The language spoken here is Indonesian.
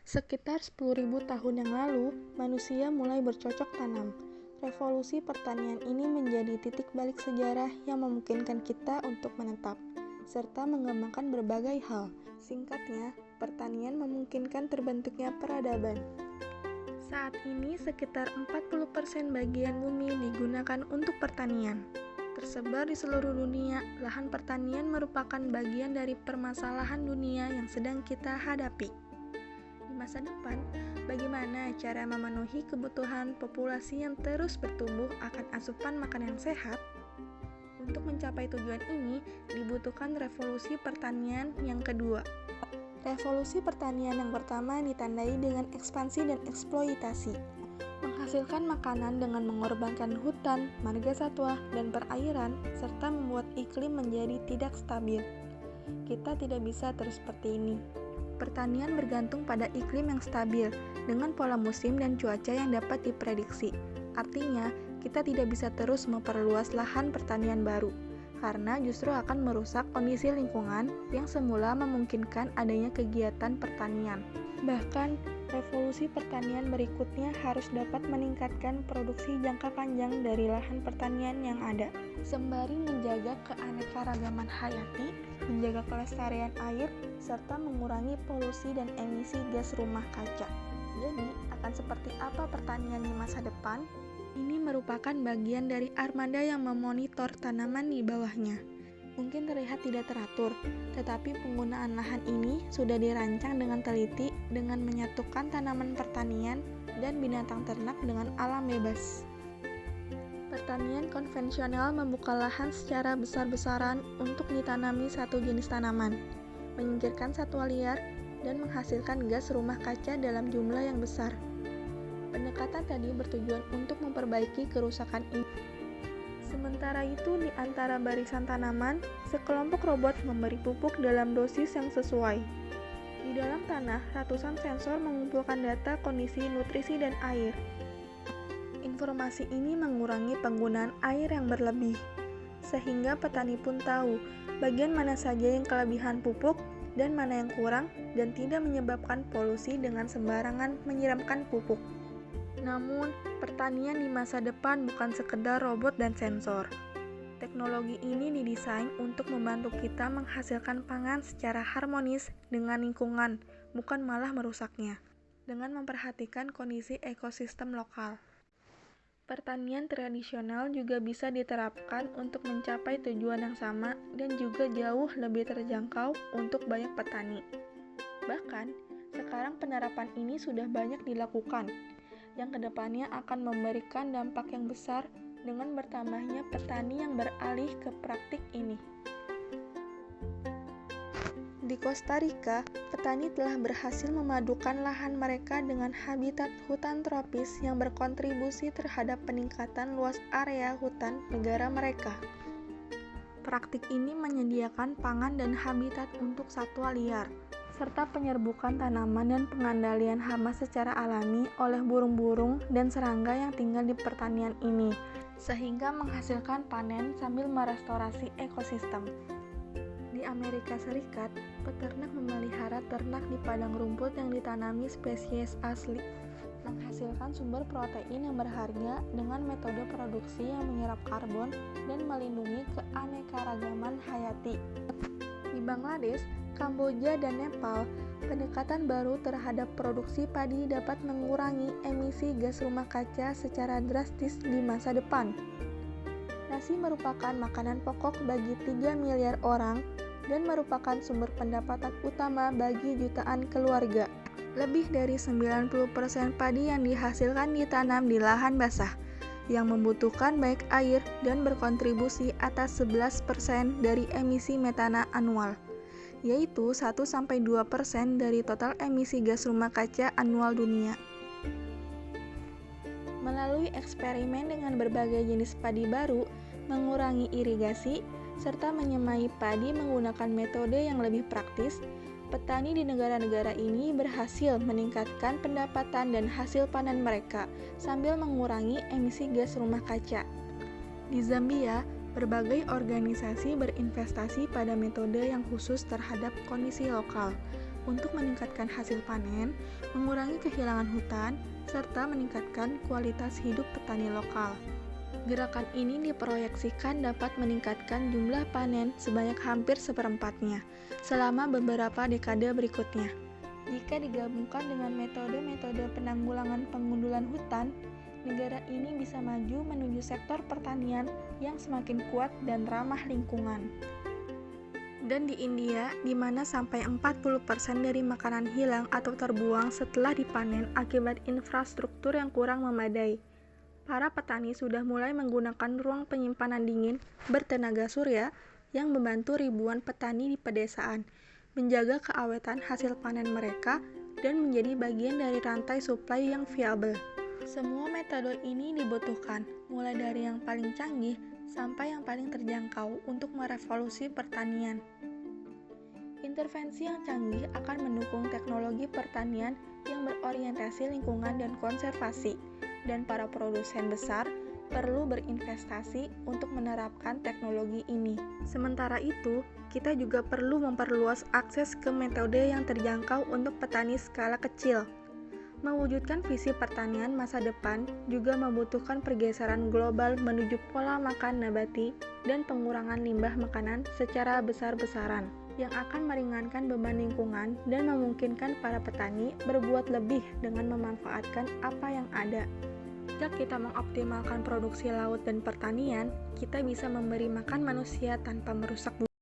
Sekitar 10.000 tahun yang lalu, manusia mulai bercocok tanam. Revolusi pertanian ini menjadi titik balik sejarah yang memungkinkan kita untuk menetap, serta mengembangkan berbagai hal. Singkatnya, pertanian memungkinkan terbentuknya peradaban. Saat ini, sekitar 40% bagian bumi digunakan untuk pertanian. Tersebar di seluruh dunia, lahan pertanian merupakan bagian dari permasalahan dunia yang sedang kita hadapi. Di masa depan, bagaimana cara memenuhi kebutuhan populasi yang terus bertumbuh akan asupan makanan sehat? Untuk mencapai tujuan ini, dibutuhkan revolusi pertanian yang kedua. Revolusi pertanian yang pertama ditandai dengan ekspansi dan eksploitasi. Menghasilkan makanan dengan mengorbankan hutan, marga satwa, dan perairan, serta membuat iklim menjadi tidak stabil. Kita tidak bisa terus seperti ini. Pertanian bergantung pada iklim yang stabil, dengan pola musim dan cuaca yang dapat diprediksi. Artinya, kita tidak bisa terus memperluas lahan pertanian baru, karena justru akan merusak kondisi lingkungan yang semula memungkinkan adanya kegiatan pertanian. Bahkan, revolusi pertanian berikutnya harus dapat meningkatkan produksi jangka panjang dari lahan pertanian yang ada, sembari menjaga keanekaragaman hayati, menjaga kelestarian air, serta mengurangi polusi dan emisi gas rumah kaca. Jadi, akan seperti apa pertanian di masa depan? Ini merupakan bagian dari armada yang memonitor tanaman di bawahnya. Mungkin terlihat tidak teratur, tetapi penggunaan lahan ini sudah dirancang dengan teliti dengan menyatukan tanaman pertanian dan binatang ternak dengan alam bebas. Pertanian konvensional membuka lahan secara besar-besaran untuk ditanami satu jenis tanaman, menyingkirkan satwa liar, dan menghasilkan gas rumah kaca dalam jumlah yang besar. Pendekatan tadi bertujuan untuk memperbaiki kerusakan ini. Sementara itu, di antara barisan tanaman, sekelompok robot memberi pupuk dalam dosis yang sesuai. Di dalam tanah, ratusan sensor mengumpulkan data kondisi nutrisi dan air. Informasi ini mengurangi penggunaan air yang berlebih, sehingga petani pun tahu bagian mana saja yang kelebihan pupuk dan mana yang kurang, dan tidak menyebabkan polusi dengan sembarangan menyiramkan pupuk. Namun, pertanian di masa depan bukan sekedar robot dan sensor. Teknologi ini didesain untuk membantu kita menghasilkan pangan secara harmonis dengan lingkungan, bukan malah merusaknya, dengan memperhatikan kondisi ekosistem lokal. Pertanian tradisional juga bisa diterapkan untuk mencapai tujuan yang sama dan juga jauh lebih terjangkau untuk banyak petani. Bahkan, sekarang penerapan ini sudah banyak dilakukan, yang kedepannya akan memberikan dampak yang besar dengan bertambahnya petani yang beralih ke praktik ini. Di Costa Rica, petani telah berhasil memadukan lahan mereka dengan habitat hutan tropis yang berkontribusi terhadap peningkatan luas area hutan negara mereka. Praktik ini menyediakan pangan dan habitat untuk satwa liar, serta penyerbukan tanaman dan pengendalian hama secara alami oleh burung-burung dan serangga yang tinggal di pertanian ini, sehingga menghasilkan panen sambil merestorasi ekosistem. Di Amerika Serikat, peternak memelihara ternak di padang rumput yang ditanami spesies asli, menghasilkan sumber protein yang berharga dengan metode produksi yang menyerap karbon dan melindungi keanekaragaman hayati. Di Bangladesh, Kamboja, dan Nepal, pendekatan baru terhadap produksi padi dapat mengurangi emisi gas rumah kaca secara drastis di masa depan. Nasi merupakan makanan pokok bagi 3 miliar orang dan merupakan sumber pendapatan utama bagi jutaan keluarga. Lebih dari 90% padi yang dihasilkan ditanam di lahan basah, yang membutuhkan banyak air dan berkontribusi atas 11% dari emisi metana anual, yaitu 1-2% dari total emisi gas rumah kaca anual dunia. Melalui eksperimen dengan berbagai jenis padi baru, mengurangi irigasi, serta menyemai padi menggunakan metode yang lebih praktis, petani di negara-negara ini berhasil meningkatkan pendapatan dan hasil panen mereka sambil mengurangi emisi gas rumah kaca. Di Zambia, berbagai organisasi berinvestasi pada metode yang khusus terhadap kondisi lokal, untuk meningkatkan hasil panen, mengurangi kehilangan hutan, serta meningkatkan kualitas hidup petani lokal. Gerakan ini diproyeksikan dapat meningkatkan jumlah panen sebanyak hampir seperempatnya selama beberapa dekade berikutnya. Jika digabungkan dengan metode-metode penanggulangan pengundulan hutan, negara ini bisa maju menuju sektor pertanian yang semakin kuat dan ramah lingkungan. Dan di India, di mana sampai 40% dari makanan hilang atau terbuang setelah dipanen akibat infrastruktur yang kurang memadai. Para petani sudah mulai menggunakan ruang penyimpanan dingin bertenaga surya yang membantu ribuan petani di pedesaan menjaga keawetan hasil panen mereka dan menjadi bagian dari rantai suplai yang viabel. Semua metode ini dibutuhkan, mulai dari yang paling canggih sampai yang paling terjangkau untuk merevolusi pertanian. Intervensi yang canggih akan mendukung teknologi pertanian yang berorientasi lingkungan dan konservasi, dan para produsen besar perlu berinvestasi untuk menerapkan teknologi ini. Sementara itu, kita juga perlu memperluas akses ke metode yang terjangkau untuk petani skala kecil. Mewujudkan visi pertanian masa depan juga membutuhkan pergeseran global menuju pola makan nabati dan pengurangan limbah makanan secara besar-besaran, yang akan meringankan beban lingkungan dan memungkinkan para petani berbuat lebih dengan memanfaatkan apa yang ada. Jika kita mengoptimalkan produksi laut dan pertanian, kita bisa memberi makan manusia tanpa merusak bumi.